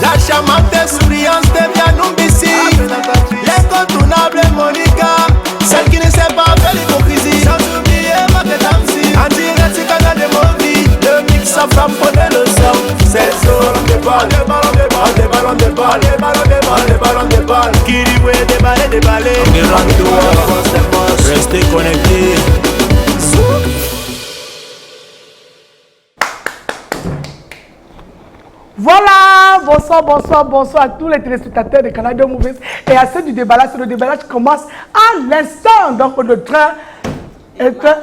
La charmante souriance devient Numbisi. L'incontournable Monica, celle qui ne sait pas faire l'hypocrisie. Sans oublier Maketamsi, en direct sur Canal de Movi. Le mix sa femme connaît le son. C'est ça, des balles, des ballons, des balles, des ballons, des balles, des ballons, des balles, des ballons, des balles. Kiriwe, des balles, des balles. Restez connectés. Voilà, bonsoir à tous les téléspectateurs de Canal de Movies et à ceux du déballage. Le déballage commence à l'instant. Donc le train,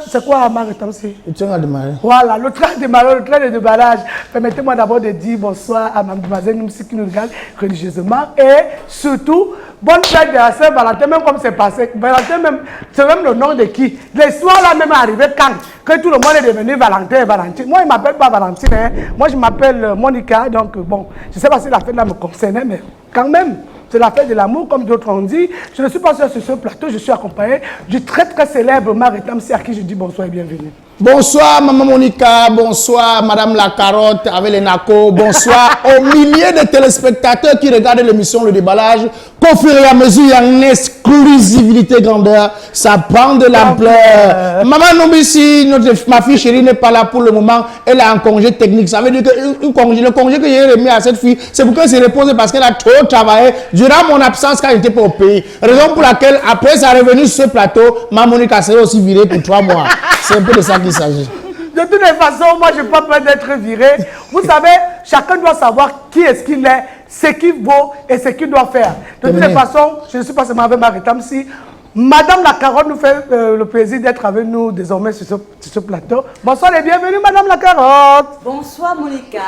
c'est quoi Marie-Tamsi? Le train a démarré. Voilà, le train a démarré, le train de déballage. Permettez-moi d'abord de dire bonsoir à mademoiselle Noumsi qui nous regarde religieusement et surtout, bonne fête de la Saint-Valentin, même comme c'est passé. Valentin, même, c'est même le nom de qui? L'histoire là même est arrivée quand? Que tout le monde est devenu Valentin et Valentine. Moi, il ne m'appelle pas Valentine, hein. Moi, je m'appelle Monica, donc bon, je ne sais pas si la fête là me concernait, mais quand même, c'est la fête de l'amour, comme d'autres ont dit. Je ne suis pas seul sur ce plateau, je suis accompagné du très célèbre Marie-Tamsi à qui je dis bonsoir et bienvenue. Bonsoir Maman Monica, bonsoir Madame la Carotte avec les nacos, bonsoir aux milliers de téléspectateurs qui regardent l'émission Le Déballage. Qu'au fur et à mesure, il y a une exclusivité grandeur, ça prend de l'ampleur. Maman Noubissi, ma fille chérie n'est pas là pour le moment, elle a un congé technique. Ça veut dire que le congé que j'ai remis à cette fille, c'est pour qu'elle se repose parce qu'elle a trop travaillé durant mon absence quand elle n'était pas au pays. Raison pour laquelle, après sa revenue sur ce plateau, Maman Monica serait aussi virée pour 3 mois. C'est un peu de ça qu'il s'agit. De toutes les façons, moi, je n'ai pas peur d'être viré. Vous savez, chacun doit savoir qui est-ce qu'il est, ce qu'il vaut et ce qu'il doit faire. De toutes les façons, je ne suis pas seulement avec Marie-Tamsi. Madame la Carotte nous fait le plaisir d'être avec nous désormais sur ce plateau. Bonsoir et bienvenue, Madame la Carotte. Bonsoir Monica.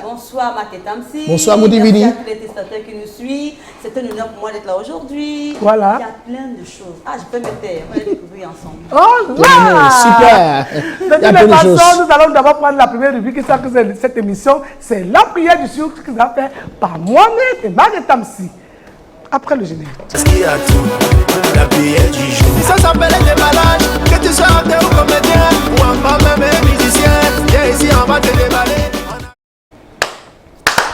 Bonsoir Maketamsi. Bonsoir Moudivini. Merci à tous les téléspectateurs qui nous suivent. C'est un honneur pour moi d'être là aujourd'hui. Voilà. Il y a plein de choses. Ah, je peux me taire. On va les découvrir ensemble. Oh là! Super. De toutes les façons, nous allons d'abord prendre la première rubrique qui sera que cette émission. C'est la prière du sucre qui sera faite par moi-même et Marie-Tamsi. Après le générique. La prière du jour. Ça s'appelle le déballage. Que tu sois acteur ou comédien ou encore même musicien. Viens ici, on va te déballer.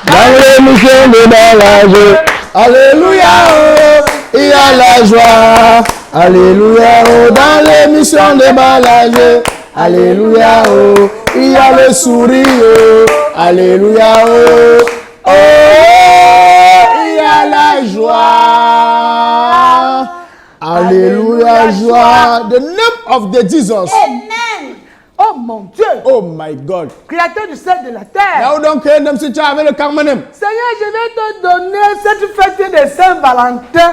Dans l'émission Déballage, alléluia, oh, il y a la joie. Alléluia, oh, dans l'émission Déballage, alléluia, oh, il y a le sourire. Alléluia, oh, oh, il y a la joie. Alléluia, joie. The name of the Jesus. Amen. Oh mon Dieu. Oh my God. Créateur du ciel et de la terre. Now donc, même si tu as avec le Carmenem. Seigneur, je vais te donner cette fête de Saint-Valentin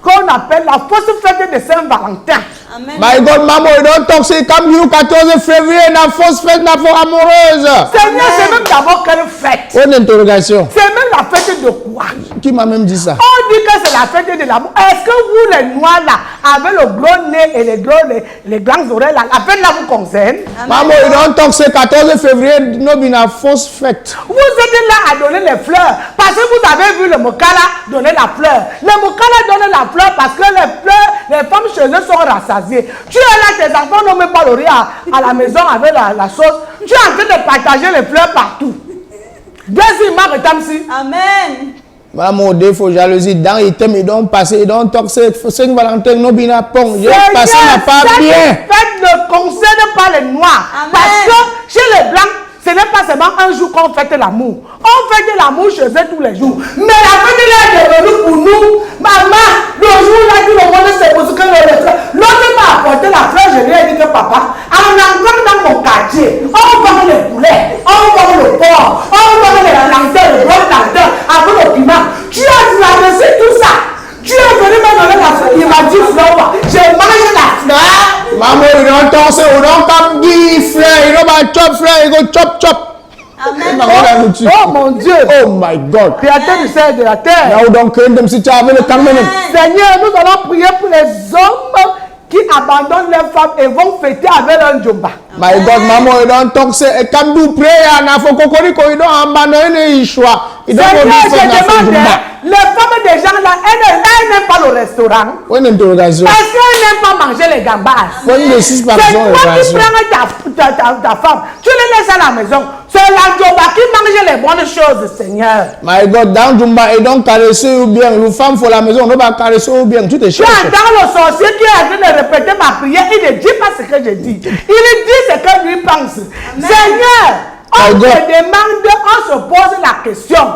qu'on appelle la fausse fête de Saint-Valentin. Amen. My God, maman, you don't talk, c'est comme you 14 février, la fausse fête, la fausse amoureuse. Seigneur, c'est même d'abord quelle fête? Une interrogation. C'est même la fête de quoi? Qui m'a même dit ça? On dit que c'est la fête de l'amour. Est-ce que vous, les noirs là, avec le gros nez et les grandes oreilles là, la fête là vous concerne? Maman, you don't talk, c'est 14 février, non, une fausse fête. Vous êtes là à donner les fleurs parce que vous avez vu le Mokala donner la fleur. Le Mokala donne la fleur parce que les fleurs, les femmes chez eux sont rassasiées. Tu es là, tes enfants n'ont même pas le riz à la maison avec la sauce. Tu es en train de partager les fleurs partout. Deuxième Marie-Tamsi. Amen. Maman, défaut jalousie, dans les thèmes, ils doivent passer, ils doivent talk, c'est Saint-Valentin, non, bien pont. Je passe pas bien. Cette fête ne concerne pas les noirs. Amen. Parce que chez les blancs, ce n'est pas seulement un jour qu'on fête l'amour. On fête l'amour chez eux tous les jours. Mais la fête là est devenue pour nous. Maman, le jour là, tout le monde s'est posé que l'autre m'a apporté la fleur, je lui ai dit que papa, en entrant dans mon quartier, on vend les poulets, on vend le porc, on vend les lanternes, le gros lanterne, avec le piment. Tu as traversé tout ça. Tu es venu me donner la fleur. Il m'a dit fleur. J'ai mangé la fleur. Maman, you don't talk, say, you don't come give flare, you don't buy chop flare, you go chop chop. Amen. Oh mon Dieu. Oh my God. Créateur du ciel et de la terre. Now donc, même si tu as avec le Carmenem. Seigneur, nous allons prier pour les hommes qui abandonnent leurs femmes et vont fêter avec un djomba. My God, maman, you don't talk, say, et quand tu pries, na faut qu'on connaisse qu'on doit abandonner les choix. Seigneur, je demande les femmes des gens là, elles n'aiment pas le restaurant. Une interrogation. Est-ce qu'elles n'aiment pas manger les gambas? C'est toi qui prends ta femme, tu les laisses à la maison. C'est la Djoba qui mange les bonnes choses, Seigneur. My God, dans Djumba, et donc caresser ou bien, les femmes font la maison, on va caresser ou bien, tu te cherches. Dans le sorcier qui est en train de répéter ma prière, il ne dit pas ce que je dis. Il dit ce que lui pense. Amen. Seigneur, on te demande, on se pose la question.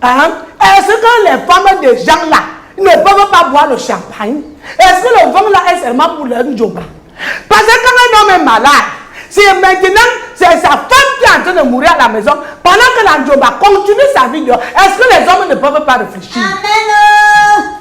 Hein? Est-ce que les femmes des gens là ne peuvent pas boire le champagne? Est-ce que le vin là est seulement pour leur Djoba? Parce que quand un homme est malade, c'est maintenant, c'est sa femme qui est en train de mourir à la maison, pendant que la Djoba continue sa vie dehors. Est-ce que les hommes ne peuvent pas réfléchir? Amen.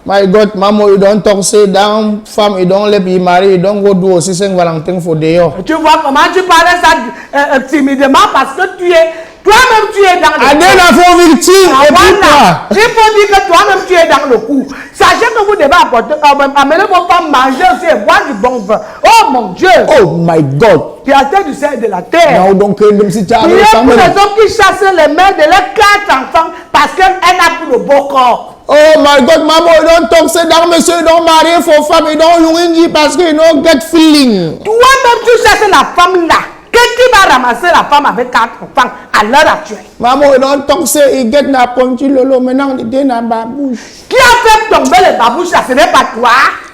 My God, maman, ils don't talk, say down, femme, ils don't let me marry, ils don't go do aussi Saint-Valentin for dehors. Tu vois comment tu parlais ça timidement parce que tu es, toi-même tu es dans le coup. Victime, voilà. Il faut dire que toi-même tu es dans le coup. Sachez que vous devez apporter, amener vos femmes manger aussi et boire du bon vin. Oh mon Dieu. Oh my God. Créateur du ciel et de la terre. Non, donc, même si tu as pour les hommes qui chassent les mères de leurs 4 enfants parce qu'elle n'a plus le beau corps. Oh my God, maman, you don't talk, say down, monsieur, you don't marry for femme, you don't yuinji parce que you don't get feeling. Toi-même, tu cherches la femme là. Qui va ramasser la femme avec 4 enfants à l'heure actuelle? Maman, you don't talk, say, you get na ponti lolo, maintenant, il est dans ma bouche. Qui a fait tomber les babouches là? Ce n'est pas toi.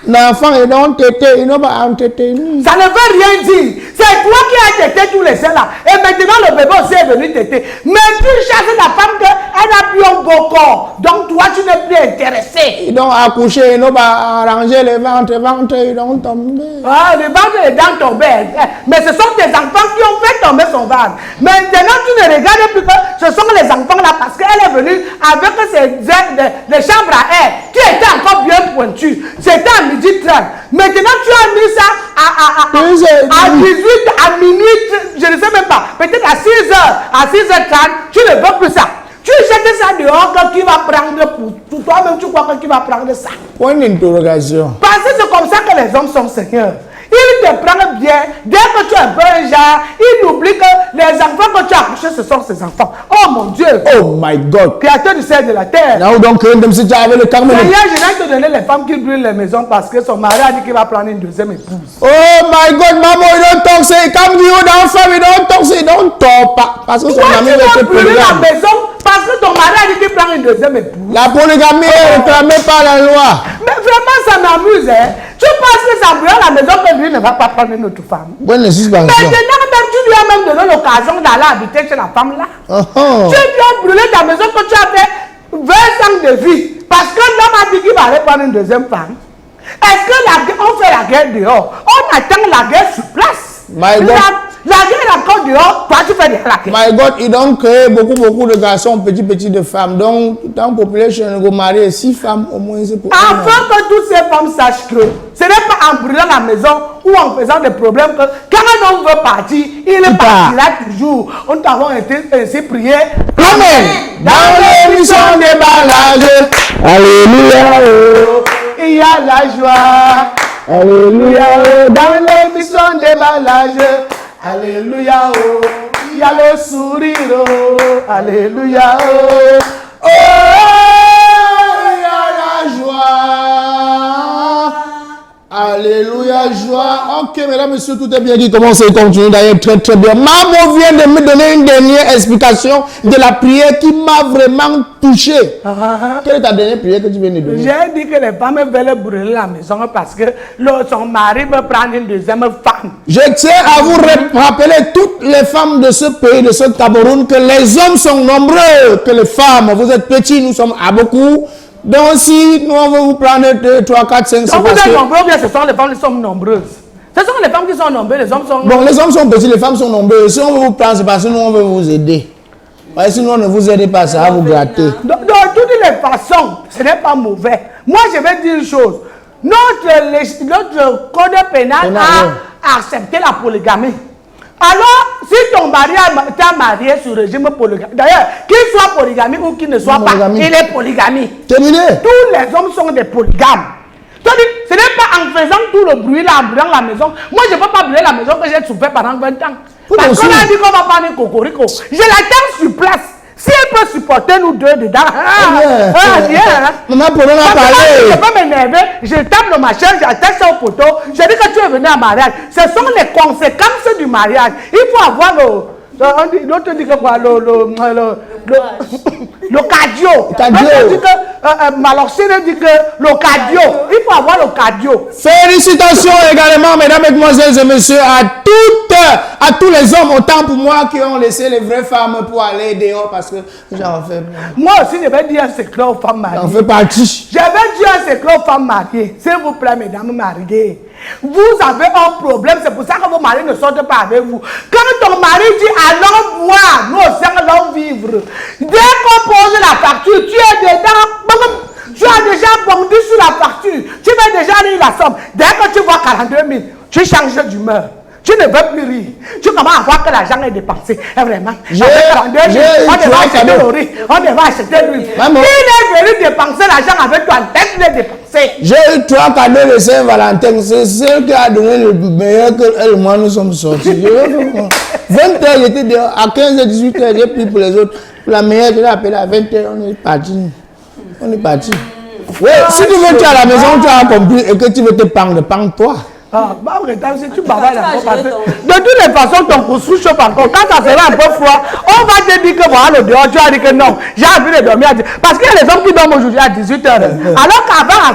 L'enfant, il don't tété, il n'a pas tété. Ça ne veut rien dire. C'est toi qui as tété tous les seins là. Et maintenant, le bébé aussi est venu téter. Mais tu cherches la femme qu'elle a plus un beau corps. Donc, toi, tu n'es plus intéressé. Ils ont accouché, ils n'ont pas arrangé les ventres, ils ont tombé. Ah, les ventres et les dents tombées. Mais ce sont tes enfants qui ont fait tomber son ventre. Maintenant, tu ne regardes plus que ce sont les enfants là parce qu'elle est venue avec des chambres à air qui étaient encore bien pointues. C'était à midi 30. Maintenant, tu as mis ça à 18, à minuit, je ne sais même pas. Peut-être à 6h, à 6h30, tu ne veux plus ça. Tu jettes ça dehors, qui va prendre pour toi-même, tu crois que qui va prendre ça? Point d'interrogation. Parce que c'est comme ça que les hommes sont, Seigneur. Ils te prennent bien. Dès que tu es un peu un genre, ils oublient que les enfants que tu as accouchés, ce sont ses enfants. Oh mon Dieu. Oh my God. Créateur du ciel et de la terre. Now, donc, si tu avais le Carmel. Seigneur, je viens te donner les femmes qui brûlent les maisons parce que son mari a dit qu'il va prendre une deuxième épouse. Oh my God, maman, il don't talk, say, come you dans femme, il don't talk, say, don't talk. Parce que son ami était brûler la maison parce que ton mari a dit qu'il prend une deuxième épouse. La polygamie est réclamée par la loi. Mais vraiment, ça m'amuse, hein. Tu penses que ça brûle la maison que lui ne va pas prendre une autre femme. Bonne suspension. Maintenant, tu lui as même donné l'occasion d'aller habiter chez la femme là. Tu lui as brûlé ta maison que tu as fait 20 ans de vie. Parce que l'homme a dit qu'il va aller prendre une deuxième femme. Est-ce que on fait la guerre dehors? On attend la guerre sur place. My God. La guerre est encore dehors, toi tu fais la guerre. My God, ils ont créé beaucoup de garçons, petits de femmes. Donc, dans la population, on va marier 6 femmes au moins. Afin que toutes ces femmes sachent que ce n'est pas en brûlant la maison ou en faisant des problèmes que quand un homme veut partir, il partira toujours. On t'avons été ainsi prié. Amen. Dans l'émission déballage. Alléluia. Il y a la joie. Alléluia. Dans l'émission déballage. Alléluia, oh, il y a le sourire, oh, alléluia, oh, oh, il y a la joie, alléluia, joie. Ok, mesdames, messieurs, tout est bien qui commence et continue d'ailleurs très bien. Maman vient de me donner une dernière explication de la prière qui m'a vraiment touché. Quelle est ta dernière prière que tu viens de donner? J'ai dit que les femmes veulent brûler la maison parce que son mari veut prendre une deuxième femme. Je tiens à vous rappeler, toutes les femmes de ce pays, de ce Cameroun, que les hommes sont nombreux que les femmes. Vous êtes petits, nous sommes à beaucoup. Donc si nous on veut vous prendre 2, 3, 4, 5, 6... Donc vous êtes nombreux, bien ce sont les femmes qui sont nombreuses. Ce sont les femmes qui sont nombreuses, les hommes sont... Bon, les hommes sont petits, les femmes sont nombreuses. Si on veut vous prendre, c'est parce que nous on veut vous aider. Ouais, sinon on ne vous aide pas, ça va vous gratter. De toutes les façons, ce n'est pas mauvais. Moi je vais dire une chose. Notre code pénal a accepté la polygamie. Alors, si ton mari t'a marié sur le régime polygame, d'ailleurs, qu'il soit polygamie ou qu'il ne soit pas, il est polygamie. Terminé. Tous les hommes sont des polygames. Ce n'est pas en faisant tout le bruit là, en brûlant la maison. Moi, je ne peux pas brûler la maison que j'ai souffert pendant 20 ans. Parce qu'on a dit qu'on va prendre un cocorico. Je l'attends sur place. Si elle peut supporter nous deux dedans, bien. Maman, pour nous en parler. Je peux m'énerver, je tape le machin, j'attache ça au poteau, je dis que tu es venu à mariage. Ce sont les conséquences du mariage. Il faut avoir l'autre dit que quoi, le cardio. L'autre dit que Malorcine dit que le cardio. Il faut avoir le cardio. Félicitations également, mesdames, mesdemoiselles et messieurs, à tous les hommes, autant pour moi qui ont laissé les vraies femmes pour aller dehors parce que j'en fais. Moi aussi, je vais dire un secret aux femmes mariées. J'en fais partie. Je vais dire un secret aux femmes mariées. S'il vous plaît, mesdames mariées. Vous avez un problème, c'est pour ça que vos maris ne sortent pas avec vous. Quand ton mari dit allons boire, nous aussi allons vivre. Dès qu'on pose la facture, tu es dedans. Tu as déjà bondu sur la facture. Tu vas déjà lire la somme. Dès que tu vois 42 000, tu changes d'humeur. Tu ne veux plus rire. Tu commences à voir que l'argent est dépensé. Et vraiment, avec 42 000, on devrait acheter le riz. On devrait acheter l'huile. Il est venu dépenser l'argent avec toi. Tête de dépenser. J'ai eu 3 cadeaux de Saint-Valentin. C'est celle qui a donné le meilleur que elle et moi nous sommes sortis. 20h, j'étais dehors. À 15h, 18h, j'ai pris pour les autres. La meilleure, je l'ai appelée à 20h. On est parti. On est parti. Oui, si tu veux, tu es à la maison, tu as compris et que tu veux te pendre, pendre-toi. Bah, si tu bavardes encore, de toutes les façons, ton couscous chauffe encore. Quand ça sera un peu froid, on va te dire que voilà, le dehors, tu as dit que non, j'ai envie de dormir. Parce qu'il y a les hommes qui dorment aujourd'hui à 18h. Alors qu'avant,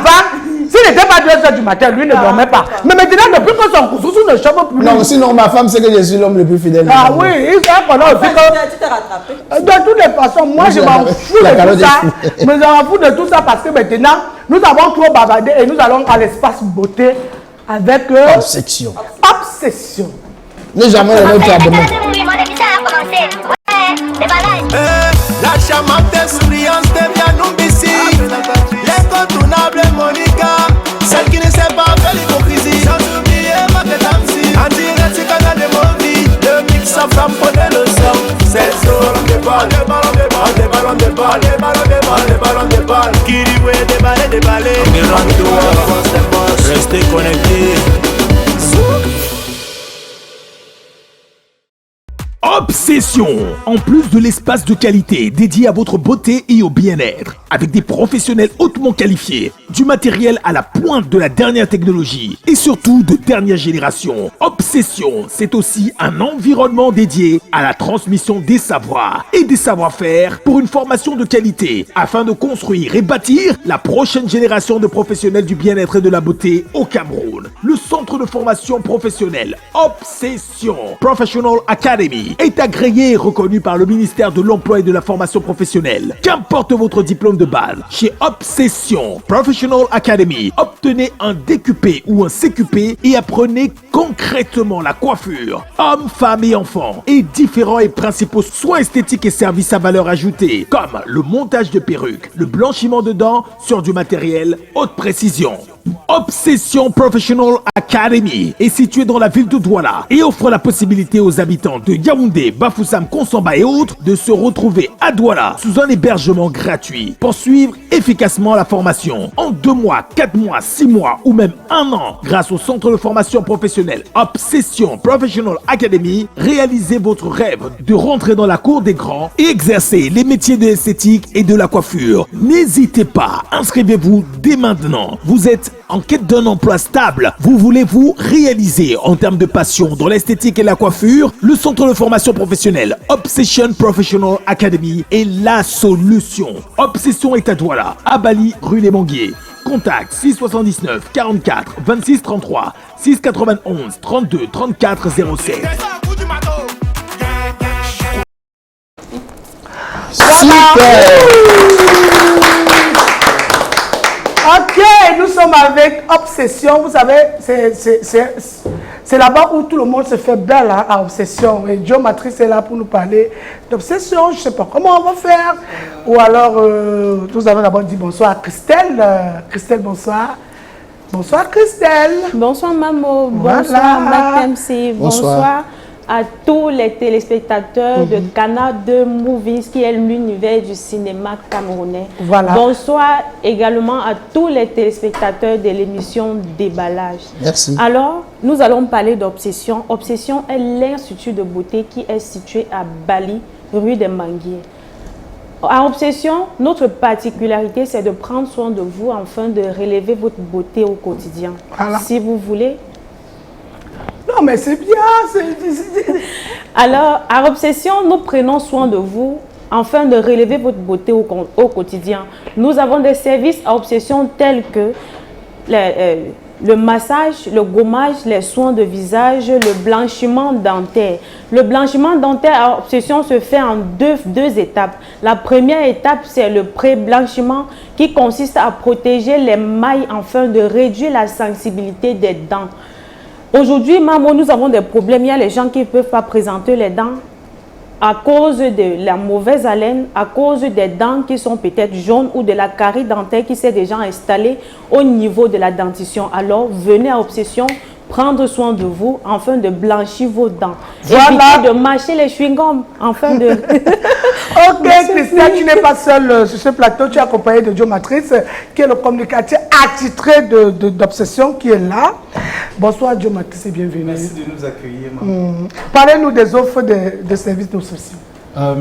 s'il n'était pas 2h du matin, lui ne dormait pas. Mais maintenant, depuis que son couscous ne chauffe plus. Non, sinon ma femme sait que je suis l'homme le plus fidèle. Ah oui, il sait qu'on a aussi que. Tu t'es rattrapé. De toutes les façons, moi je m'en fous de tout ça. Mais je m'en fous de tout ça parce que maintenant, nous avons trop bavardé et nous allons à l'espace beauté. Avec obsession. Obsession. Ne jamais le mettre à demain. La charmante souriante devient Numbisi. L'incontournable Monica. Celle qui ne sait pas faire l'hypocrisie. Sans oublier Maketamsi. En direct sur Canal de Movi. Le mix of femme connaît le son. C'est le son. Des balles, des ballons, des balles, des ballons, des balles, des ballons, des balles, des ballons, des balles. Kiriwe, des balles, des balles. Restez connectés. Obsession. En plus de l'espace de qualité dédié à votre beauté et au bien-être, avec des professionnels hautement qualifiés, du matériel à la pointe de la dernière technologie et surtout de dernière génération. Obsession, c'est aussi un environnement dédié à la transmission des savoirs et des savoir-faire pour une formation de qualité afin de construire et bâtir la prochaine génération de professionnels du bien-être et de la beauté au Cameroun. Le centre de formation professionnelle Obsession Professional Academy est agréé et reconnu par le ministère de l'Emploi et de la Formation professionnelle. Qu'importe votre diplôme de base, chez Obsession Professional Academy, obtenez un DQP ou un CQP et apprenez concrètement la coiffure, hommes, femmes et enfants, et différents et principaux soins esthétiques et services à valeur ajoutée, comme le montage de perruques, le blanchiment de dents sur du matériel haute précision. Obsession Professional Academy est située dans la ville de Douala et offre la possibilité aux habitants de Yaoundé, Bafoussam, Konsamba et autres de se retrouver à Douala sous un hébergement gratuit pour suivre efficacement la formation en 2 mois, 4 mois, 6 mois ou même 1 an grâce au centre de formation professionnelle Obsession Professional Academy. Réalisez votre rêve de rentrer dans la cour des grands et exercer les métiers de l'esthétique et de la coiffure. N'hésitez pas, inscrivez-vous dès maintenant. Vous êtes en quête d'un emploi stable, vous voulez vous réaliser en termes de passion dans l'esthétique et la coiffure, le centre de formation professionnelle Obsession Professional Academy est la solution. Obsession est à Douala, à Bali, rue Les Manguiers. Contact 679 44 26 33 691 32 34 07. Ok, nous sommes avec Obsession. Vous savez, c'est là-bas où tout le monde se fait belle hein, à Obsession. Et Joe Matrice est là pour nous parler d'Obsession. Je ne sais pas comment on va faire. Ou alors, nous avons d'abord dit bonsoir à Christelle. Christelle, bonsoir. Bonsoir Christelle. Bonsoir Mamo. Voilà. Bonsoir Mac-MC. Bonsoir à tous les téléspectateurs de Canal 2 Movies, qui est l'univers du cinéma camerounais. Voilà. Bonsoir également à tous les téléspectateurs de l'émission Déballage. Merci. Alors, nous allons parler d'Obsession. Obsession est l'institut de beauté qui est situé à Bali, rue des Manguiers. À Obsession, notre particularité, c'est de prendre soin de vous afin de relever votre beauté au quotidien. Voilà. Si vous voulez. Non, mais c'est bien. Alors, à Obsession, nous prenons soin de vous afin de relever votre beauté au quotidien. Nous avons des services à Obsession tels que le massage, le gommage, les soins de visage, le blanchiment dentaire. Le blanchiment dentaire à Obsession se fait en deux étapes. La première étape, c'est le pré-blanchiment qui consiste à protéger les mailles afin de réduire la sensibilité des dents. Aujourd'hui, maman, nous avons des problèmes. Il y a les gens qui ne peuvent pas présenter les dents à cause de la mauvaise haleine, à cause des dents qui sont peut-être jaunes ou de la carie dentaire qui s'est déjà installée au niveau de la dentition. Alors, venez à Obsession prendre soin de vous afin de blanchir vos dents. Voilà. Évitez de mâcher les chewing-gums afin de... Ok, Christian, tu n'es pas seul sur ce plateau, tu es accompagné de Joe Matrice, qui est le communicateur attitré d'Obsession, qui est là. Bonsoir Joe Matrice et bienvenue. Merci de nous accueillir. Parlez-nous des offres de services d'Obsession.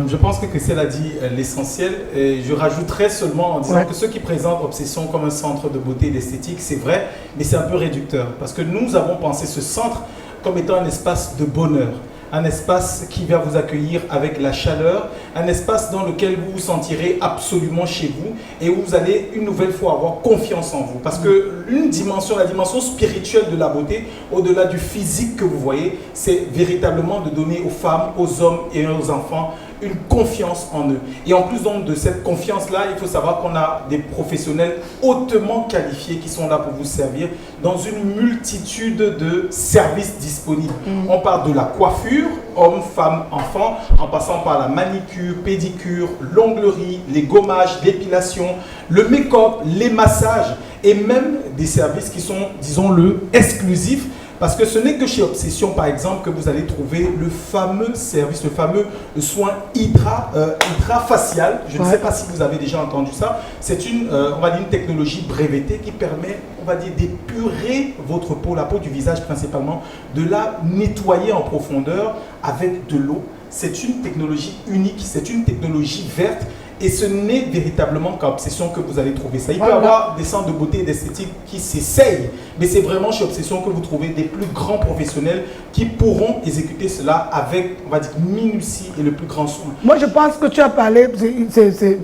Je pense que Christelle a dit l'essentiel et je rajouterais seulement en disant que ceux qui présentent Obsession comme un centre de beauté et d'esthétique, c'est vrai, mais c'est un peu réducteur parce que nous avons pensé ce centre comme étant un espace de bonheur, un espace qui va vous accueillir avec la chaleur, un espace dans lequel vous vous sentirez absolument chez vous et où vous allez une nouvelle fois avoir confiance en vous. Parce que la dimension spirituelle de la beauté, au-delà du physique que vous voyez, c'est véritablement de donner aux femmes, aux hommes et aux enfants une confiance en eux. Et en plus donc de cette confiance-là, il faut savoir qu'on a des professionnels hautement qualifiés qui sont là pour vous servir dans une multitude de services disponibles. On parle de la coiffure, hommes, femmes, enfants, en passant par la manicure, pédicure, l'onglerie, les gommages, l'épilation, le make-up, les massages et même des services qui sont, disons-le, exclusifs. Parce que ce n'est que chez Obsession, par exemple, que vous allez trouver le fameux service, le fameux soin hydrafacial. Je ne sais pas si vous avez déjà entendu ça. C'est une, on va dire, une technologie brevetée qui permet, on va dire, d'épurer votre peau, la peau du visage principalement, de la nettoyer en profondeur avec de l'eau. C'est une technologie unique, c'est une technologie verte. Et ce n'est véritablement qu'à Obsession que vous allez trouver ça. Il peut y avoir des centres de beauté et d'esthétique qui s'essayent, mais c'est vraiment chez Obsession que vous trouvez des plus grands professionnels qui pourront exécuter cela avec, on va dire, minutie et le plus grand soin. Moi, je pense que tu as parlé,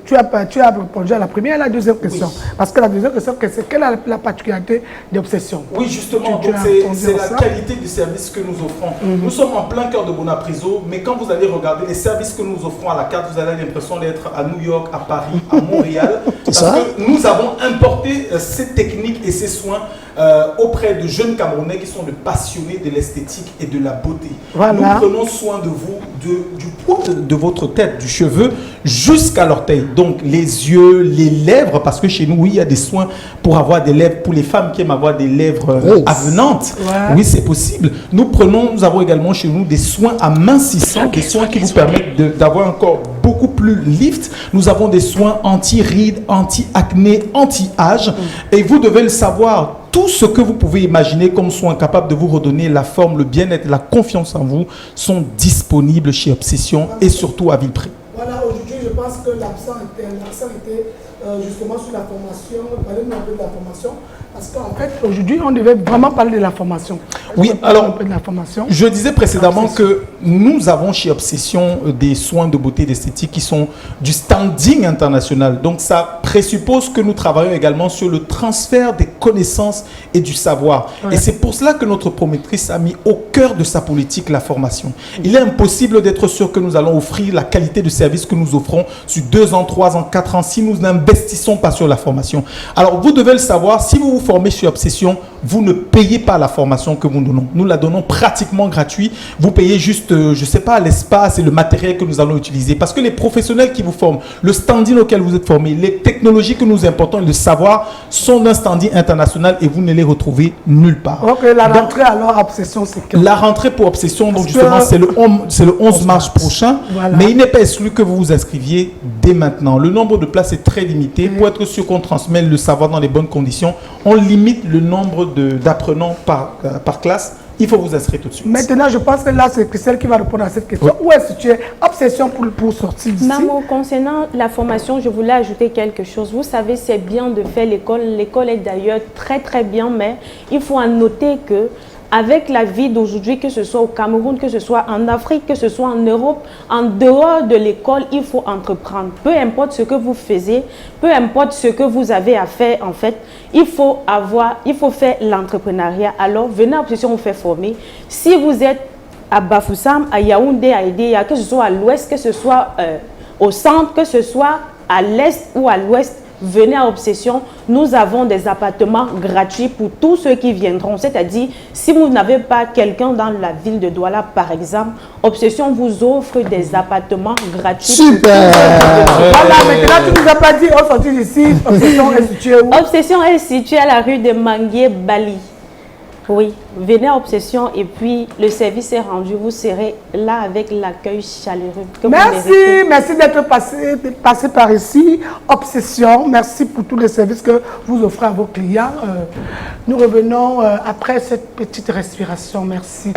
tu as répondu à la première et la deuxième question. Oui. Parce que la deuxième question, c'est quelle est la particularité d'Obsession? Oui, justement, c'est la qualité du service que nous offrons. Nous sommes en plein cœur de Bonapriso, mais quand vous allez regarder les services que nous offrons à la carte, vous avez l'impression d'être à New York, à Paris, à Montréal, parce que nous avons importé ces techniques et ces soins auprès de jeunes Camerounais qui sont des passionnés de l'esthétique et de la beauté. Voilà. Nous prenons soin de vous, du poids de votre tête, du cheveu, jusqu'à l'orteil. Donc les yeux, les lèvres, parce que chez nous, oui, il y a des soins pour avoir des lèvres, pour les femmes qui aiment avoir des lèvres avenantes. Ouais. Oui, c'est possible. Nous avons également chez nous des soins amincissants, des soins qui vous permettent d'avoir un corps beaucoup plus lift. Nous avons des soins anti-rides, anti-acné, anti-âge. Et vous devez le savoir, tout ce que vous pouvez imaginer comme soins capables de vous redonner la forme, le bien-être, la confiance en vous sont disponibles chez Obsession et surtout à Villepré. Voilà, aujourd'hui, je pense que l'accent était justement sur la formation. Parlez-nous un peu de la formation. Parce qu'en fait, aujourd'hui, on devait vraiment parler de la formation. Oui, alors, je disais précédemment que nous avons chez Obsession des soins de beauté et d'esthétique qui sont du standing international. Donc, ça présuppose que nous travaillons également sur le transfert des connaissances et du savoir. Ouais. Et c'est pour cela que notre promotrice a mis au cœur de sa politique la formation. Il est impossible d'être sûr que nous allons offrir la qualité de service que nous offrons sur 2 ans, 3 ans, 4 ans si nous n'investissons pas sur la formation. Alors, vous devez le savoir, si vous vous formez chez Obsession, vous ne payez pas la formation que nous donnons. Nous la donnons pratiquement gratuit. Vous payez juste, je ne sais pas, l'espace et le matériel que nous allons utiliser. Parce que les professionnels qui vous forment, le standing auquel vous êtes formés, les technologies que nous importons et le savoir sont d'un standing international et vous ne les retrouvez nulle part. Ok, la rentrée alors Obsession, c'est quand? La rentrée pour Obsession, donc justement, c'est le 11 mars prochain. Voilà. Mais il n'est pas exclu que vous vous inscriviez dès maintenant. Le nombre de places est très limité. Pour être sûr qu'on transmet le savoir dans les bonnes conditions, on limite le nombre d'apprenants par classe il faut vous inscrire tout de suite. Maintenant, je pense que là, c'est Christelle qui va répondre à cette question. Où est-ce que tu es? Obsession pour sortir d'ici. Maman, concernant la formation, je voulais ajouter quelque chose. Vous savez, c'est bien de faire l'école. L'école est d'ailleurs très, très bien, mais il faut en noter que avec la vie d'aujourd'hui, que ce soit au Cameroun, que ce soit en Afrique, que ce soit en Europe, en dehors de l'école, il faut entreprendre. Peu importe ce que vous faisiez, peu importe ce que vous avez à faire, en fait, il faut faire l'entrepreneuriat. Alors, venez à Obsession vous faire former. Si vous êtes à Bafoussam, à Yaoundé, à Idéa, que ce soit à l'ouest, que ce soit au centre, que ce soit à l'est ou à l'ouest, venez à Obsession, nous avons des appartements gratuits pour tous ceux qui viendront. C'est-à-dire, si vous n'avez pas quelqu'un dans la ville de Douala, par exemple, Obsession vous offre des appartements gratuits. Super. Voilà, maintenant tu nous as pas dit, on sortit d'ici, Obsession est située où? Obsession est située à la rue de Manguier, Bali. Oui, venez à Obsession et puis le service est rendu. Vous serez là avec l'accueil chaleureux que vous méritez. Merci d'être passé par ici. Obsession, merci pour tous les services que vous offrez à vos clients. Nous revenons après cette petite respiration. Merci.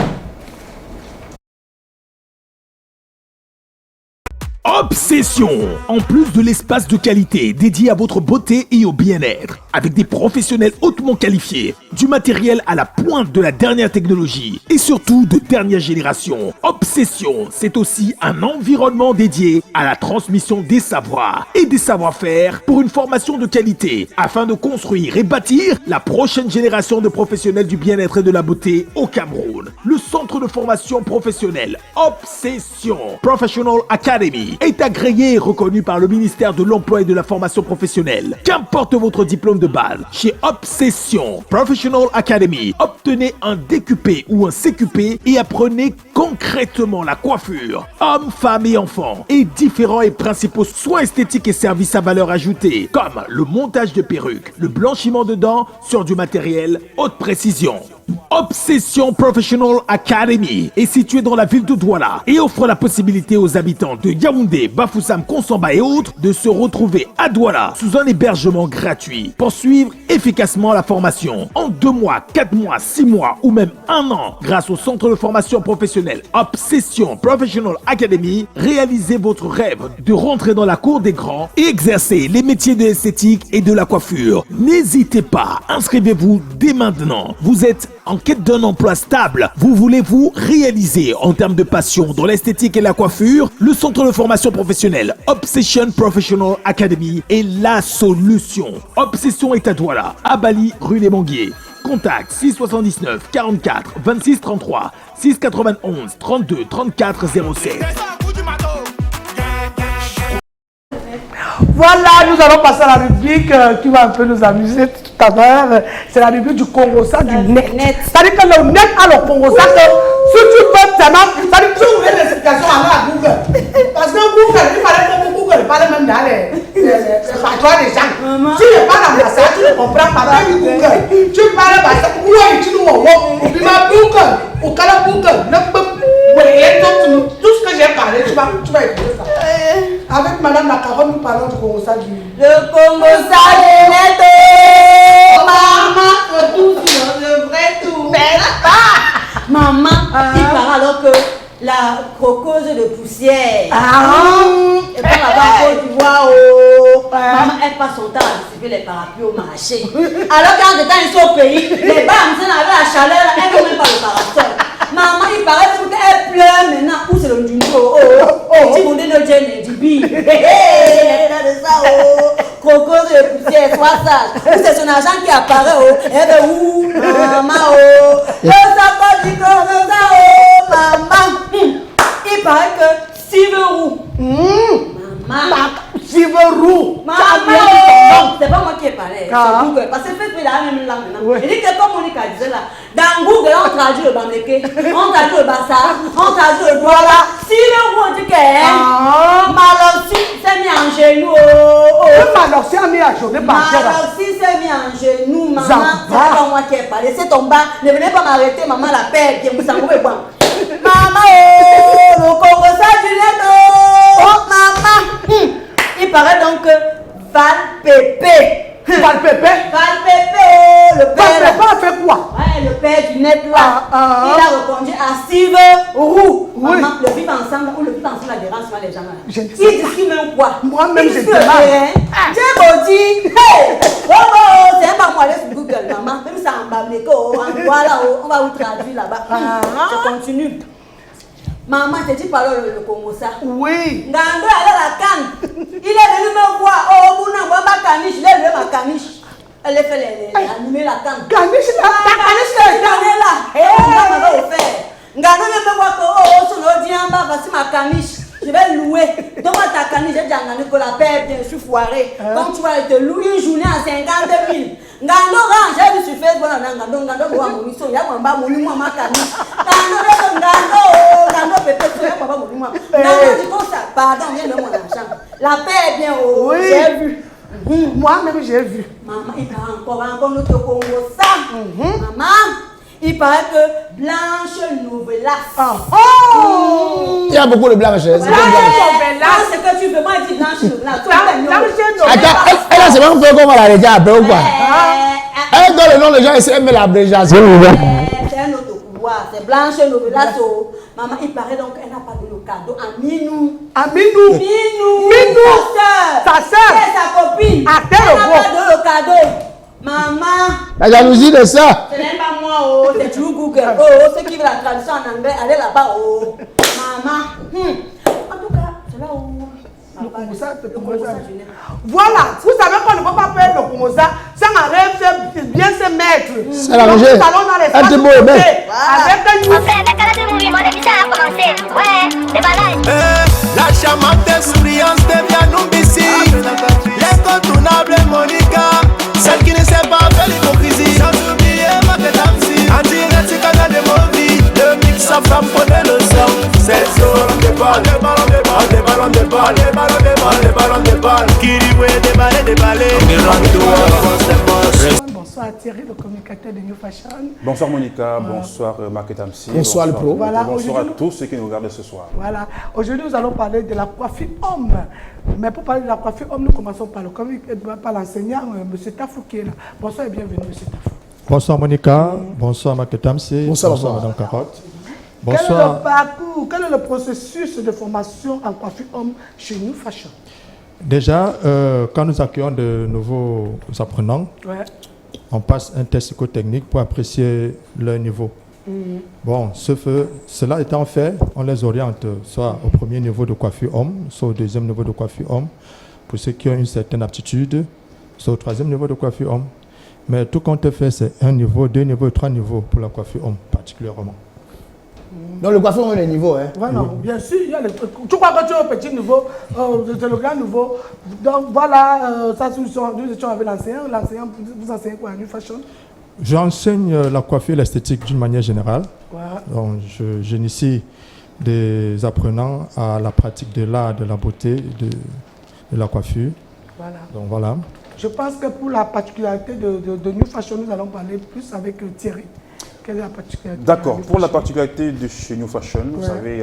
Obsession, en plus de l'espace de qualité dédié à votre beauté et au bien-être, avec des professionnels hautement qualifiés, du matériel à la pointe de la dernière technologie et surtout de dernière génération. Obsession, c'est aussi un environnement dédié à la transmission des savoirs et des savoir-faire pour une formation de qualité afin de construire et bâtir la prochaine génération de professionnels du bien-être et de la beauté au Cameroun. Le centre de formation professionnelle Obsession Professional Academy est agréé et reconnu par le ministère de l'Emploi et de la Formation professionnelle. Qu'importe votre diplôme de base, chez Obsession Professional Academy, obtenez un DQP ou un CQP et apprenez concrètement la coiffure, hommes, femmes et enfants, et différents et principaux soins esthétiques et services à valeur ajoutée, comme le montage de perruques, le blanchiment de dents sur du matériel haute précision. Obsession Professional Academy est située dans la ville de Douala et offre la possibilité aux habitants de Yaoundé, Bafoussam, Konsamba et autres de se retrouver à Douala sous un hébergement gratuit pour suivre efficacement la formation en 2 mois, 4 mois, 6 mois ou même 1 an grâce au centre de formation professionnelle Obsession Professional Academy. Réalisez votre rêve de rentrer dans la cour des grands et exercer les métiers de l'esthétique et de la coiffure. N'hésitez pas, inscrivez-vous dès maintenant. Vous êtes en quête d'un emploi stable, vous voulez vous réaliser en termes de passion dans l'esthétique et la coiffure, le centre de formation professionnelle Obsession Professional Academy est la solution. Obsession est à Douala, à Bali, rue des Manguiers. Contact 679 44 26 33 691 32 34 07. Voilà, nous allons passer à la rubrique qui va un peu nous amuser tout à l'heure. C'est la rubrique du Congosa du net. C'est-à-dire que le net a le Congosa que si tu peux tellement, c'est-à-dire que tu ouvres les explications à Google. Parce que Google, il fallait que Google parle même dans les patois des gens. Tu ne parles pas dans ça, tu ne comprends pas. Même Google, tu parles dans ça. Où est-ce que tu vois? Puis ma Google, au cas où Google, tout ce que j'ai parlé, tu vas écouter ça. Avec Madame la Caronne, nous parlons du Congosa du... Le Congosa du net. Maman, le tout sinon, le vrai tout. Maman, il paraît alors que la croqueuse de poussière. Et puis là-bas, tu vois, maman, elle passe son temps à distribuer les parapluies au marché. Alors quand ils sont au pays, les bams, avec la chaleur, elle ne met même pas le parasol. Maman, il paraît qu'elle pleure maintenant. Où c'est le Junto? Tu me dis le gène du bi. Croqueuse de poussière, sois sage. C'est son argent qui apparaît. Elle est où? Maman, le sapin du Congosa, maman. Il paraît que 6 euros. Maman. 6 euros. Maman, c'est pas moi qui ai parlé, c'est Google. Parce que Facebook, il a la même langue maintenant. Il dit que comme Monica disait là, dans Google, on traduit le Bameke, on traduit le Bassa, on traduit le Douala. 6 euros, on dit que Malorsi s'est mis en genou. Malorsi a mis en genou. Malorsi s'est mis en genou, maman. C'est pas moi qui ai parlé, c'est ton bas. Ne venez pas m'arrêter, maman, la paix, bien vous en pouvez pas. Maman, le Congosa du net, maman. Il paraît donc que Val Pépé. Val Pépé? Val Pépé, le père. Val Pépé a fait quoi? Ouais, le père du net là. Il a répondu à Steve Roux. Maman, le vivre ensemble ou le vivre ensemble, la dérange pas les gens là. Je ne sais Il discrimine même quoi? Moi-même, je dis, te marre. J'ai dit, hey, oh, c'est pas moi aller sur Google, maman. Même ça en babléco, en voilà, on va vous traduire là-bas. Je continue. Maman, t'es dit par le Congo ça? Oui. Ngando elle a la canne. Il est venu me voir. Oh, vous n'avez pas caniche. Il est venu ma caniche. Elle a fait animer la canne. Caniche là, ta caniche là. Elle va offert. Ngando vient me voir que oh, son audience en bas, voici ma caniche. Je vais louer. Donne-moi ta caniche. J'ai dit à Ngando que la paix bien, je suis foiré. Donc tu vas te louer une journée à 50 000. Ngando range, j'ai vu sur Facebook, Ngando voit mon mission, il y a mon bas, mon lit, ma caniche. Ngando, pépé, il y a mon bas, mon lit, Ngando dit comme ça, pardon, viens de mon argent. La paix est bien, oh, oui. J'ai vu. Moi-même, j'ai vu. Maman, il parle encore notre Congo ça. Maman, il paraît que Blanche Nouvelas. Il y a beaucoup de blanches. C'est que tu veux, moi, je dis Blanche Nouvelas. Attends, elle a seulement fait comme elle a déjà appelé ou quoi? Elle donne le nom des gens et elle met l'abréviation. C'est un autre pouvoir, c'est Blanche Nouvelas. Maman, il paraît donc qu'elle n'a pas de le cadeau à Minou. À Minou. Minou. Sa sœur. C'est sa copine. À elle n'a pas de le cadeau. Maman. La jalousie de ça. Ce n'est pas moi, oh, c'est toujours Google. Oh, ceux qui veulent la traduction en anglais, allez là-bas, oh. Maman. En tout cas, c'est là où. Voilà, vous savez qu'on ne peut pas faire le Pomosa sans arrêter bien se mettre. C'est la rangée. Nous allons dans l'espace de beau, avec un La charmante souriance devient Numbisi. L'incontournable Monica, celle qui ne sait pas faire l'hypocrisie. Sans oublier Market MC, en direct du canal de Movi. Le mix à femme prenait le son. C'est des ballons, des ballons, des ballons, des ballons, des ballons, des ballons, des ballons, des ballons, des ballons. Kiriwe, des balais, des balais. Bonsoir Thierry, le communicateur de New Fashion. Bonsoir Monica, bonsoir Market MC. Bonsoir le pro. Voilà, bonsoir à tous ceux qui nous regardent ce soir. Voilà, aujourd'hui nous allons parler de la coiffure homme. Mais pour parler de la coiffure homme, nous commençons par l'enseignant, M. Tafou qui est là. Bonsoir et bienvenue M. Tafou. Bonsoir Monica, bonsoir Market MC, bonsoir Madame Carotte. Bonsoir. Quel est le parcours, quel est le processus de formation en coiffure homme chez New Fashion? Déjà, quand nous accueillons de nouveaux apprenants, on passe un test psychotechnique pour apprécier leur niveau. Bon, cela étant fait, on les oriente soit au premier niveau de coiffure homme, soit au deuxième niveau de coiffure homme, pour ceux qui ont une certaine aptitude, soit au troisième niveau de coiffure homme. Mais tout compte fait, c'est un niveau, deux niveaux, trois niveaux pour la coiffure homme particulièrement. Donc le coiffeur, on a les niveaux. Hein? Voilà, bien sûr, il y a tu crois que tu es au petit niveau, c'est le grand niveau. Donc voilà, ça, nous étions avec l'enseignant. L'enseignant, vous enseignez quoi, New Fashion? J'enseigne la coiffure et l'esthétique d'une manière générale. Donc, j'initie des apprenants à la pratique de l'art, de la beauté, de la coiffure. Voilà. Donc voilà. Je pense que pour la particularité de New Fashion, nous allons parler plus avec Thierry. Quelle est la particularité? D'accord. Pour la particularité de chez New Fashion, vous savez,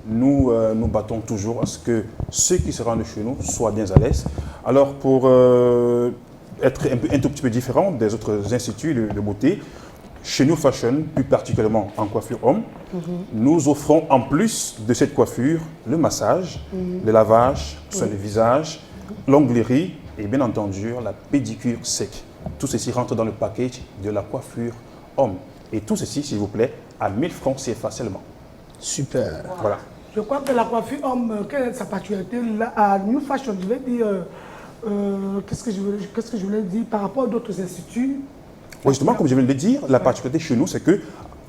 nous nous battons toujours à ce que ceux qui se rendent chez nous soient bien à l'aise. Alors, pour être un tout petit peu différent des autres instituts de beauté, chez New Fashion, plus particulièrement en coiffure homme, nous offrons en plus de cette coiffure le massage, le lavage, soin de visage, l'onglerie et bien entendu la pédicure sec. Tout ceci rentre dans le package de la coiffure homme. Et tout ceci, s'il vous plaît, à 1000 francs CFA seulement. Super. Voilà. Je crois que la coiffure homme, quelle est sa particularité là, à New Fashion? Je vais dire, qu'est-ce que je voulais dire par rapport à d'autres instituts? Oui, justement, comme je viens de le dire, la particularité chez nous, c'est que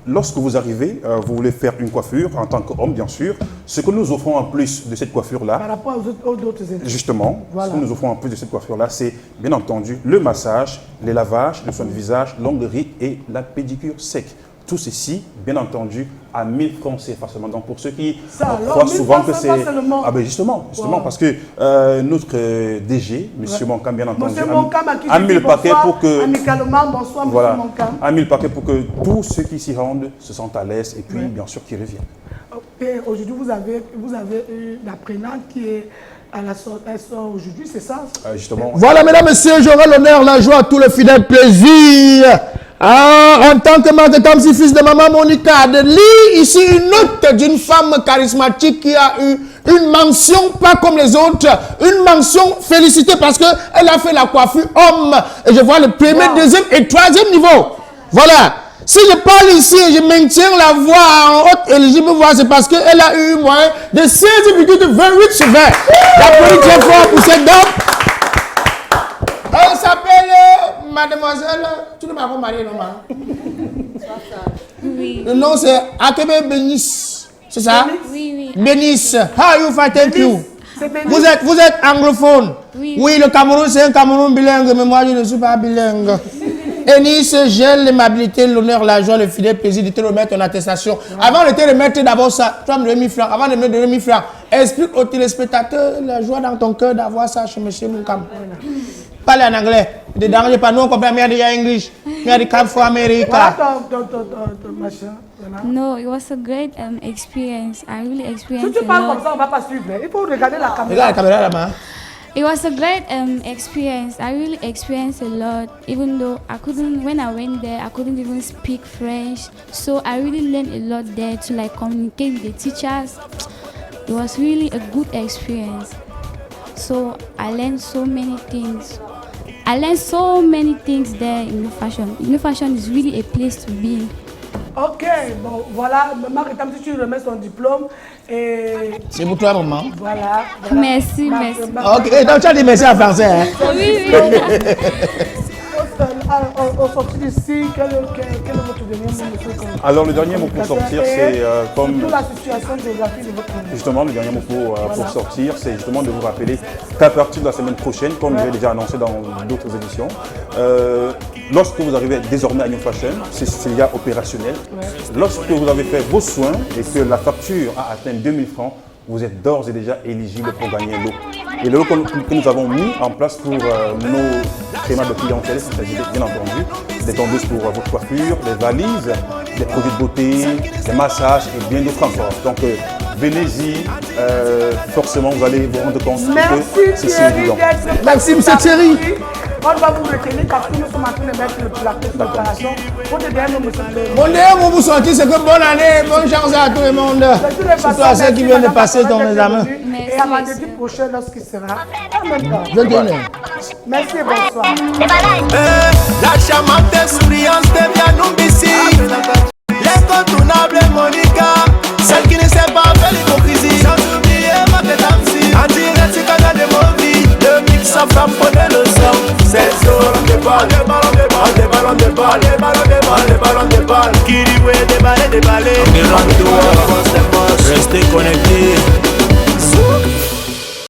lorsque vous arrivez, vous voulez faire une coiffure en tant qu'homme, bien sûr, ce que nous offrons en plus de cette coiffure-là, par rapport aux autres instituts. Justement, ce que nous offrons en plus de cette coiffure-là, c'est bien entendu le massage, les lavages, le soin de visage, l'onglerie et la pédicure sec. Tout ceci, bien entendu, à 1000 francs CFA seulement. Donc pour ceux qui croient souvent que c'est... Ah ben justement, parce que notre DG, M. Moncam, bien entendu, a mis le paquet pour que... Amicalement, bonsoir, voilà, M. Moncam. A mis le paquet pour que tous ceux qui s'y rendent se sentent à l'aise et puis, bien sûr, qu'ils reviennent. Aujourd'hui, vous avez l'apprenante qui est à la sortie aujourd'hui, c'est ça? Justement. Voilà, mesdames, messieurs, j'aurai l'honneur, la joie, tout le fidèle plaisir En tant que Marketamsi, fils de maman Monica, de lire ici une note d'une femme charismatique qui a eu une mention, pas comme les autres, une mention félicitée parce qu'elle a fait la coiffure homme. Et je vois le premier, deuxième et troisième niveau. Voilà. Si je parle ici et je maintiens la voix en haute éligible voix, c'est parce qu'elle a eu moins de 16,28 sur 20. L'applaudissez très fort pour cette dame. Elle s'appelle Mademoiselle. Tu ne m'as pas marié, non? Oui. Le nom c'est Akebe Benis. C'est ça? Oui. Benis. How are you fine? Thank you. Vous êtes anglophone? Oui. Oui, le Cameroun c'est un Cameroun bilingue, mais moi je ne suis pas bilingue. Enis, j'ai l'aimabilité, l'honneur, la joie, le fidèle plaisir de te remettre ton attestation. Avant de te remettre d'abord ça, tu vas me donner 1000 francs. Avant de me donner 1000 francs, explique aux téléspectateurs la joie dans ton cœur d'avoir ça chez M. Moukam. Parlez en anglais. Ne dérangez pas, nous on comprend bien de English. Mais de Cap for America. No, it was a great experience. I really experienced Si tu a parles lot. comme ça, on va pas suivre. Il faut regarder la caméra. Regarde la caméra là-bas. It was a great experience. I really experienced a lot, even though when I went there, I couldn't even speak French. So I really learned a lot there to like communicate with the teachers. It was really a good experience. So I learned so many things. I learned so many things there in New Fashion. New Fashion is really a place to be. Ok, bon, voilà. Marketamsi, tu remets son diplôme. Et c'est pour toi, maman. Voilà. Merci. Ok, donc tu as dit merci en français. Hein? Oui. Au sortir d'ici, quel est votre dernier mot? Alors le dernier mot pour sortir, c'est comme... Surtout la situation géographique de votre pays. Justement, le dernier mot pour sortir, c'est justement de vous rappeler qu'à partir de la semaine prochaine, comme j'ai déjà annoncé dans d'autres éditions, lorsque vous arrivez désormais à New Fashion, c'est déjà opérationnel. Lorsque vous avez fait vos soins et que la facture a atteint 2000 francs, vous êtes d'ores et déjà éligible pour gagner l'eau. Et le lot que nous avons mis en place pour nos schémas de clientèle, il s'agit bien entendu des tondeuses pour votre coiffure, des valises, des produits de beauté, des massages et bien d'autres encore. Donc venez-y, forcément vous allez vous rendre compte que c'est séduisant. Merci M. Thierry. On va vous retenir parce que nous sommes en train de mettre la préparation. Mon dernier mot pour sortir, c'est que bonne année, bonne chance à tout le monde. Surtout à ceux qui viennent de passer ton examen. Et à vendredi prochain, lorsqu'il sera en même temps. Merci et bonsoir. La charmante souriante devient Numbisi. L'incontournable Monica, celle qui ne sait pas faire l'hypocrisie. Sans oublier Marketamsi, en direct sur Canal de Mobi. Le mix en femme connaît le son. C'est sur des balles, des ballons, des balles, des ballons, des balles, des ballons, des balles, des ballons, des balles. Qui dit ouais, des balles, des balles. Restez connectés.